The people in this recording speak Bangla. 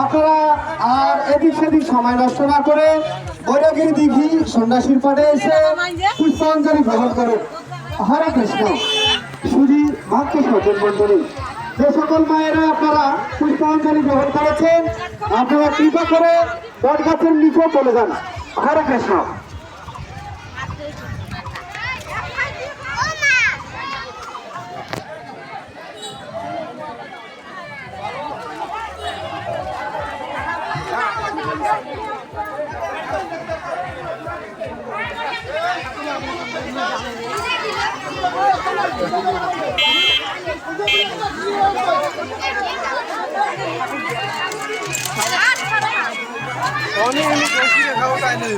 আপনারা আর এদিক সেদিক সময় নষ্ট না করে বৈরাগিরি দিঘি সন্ন্যাসীর পাড়ে এসে পুষ্পাঞ্জলি গ্রহণ করুন। হরে কৃষ্ণ। শুধু ভক্ত সজ্জন মন্ডলী, যে সকল মায়েরা আপনারা পুষ্পাঞ্জলি গ্রহণ করেছেন, আপনারা কৃপা করে বট গাছের নিচে চলে যান। হরে কৃষ্ণ। Ini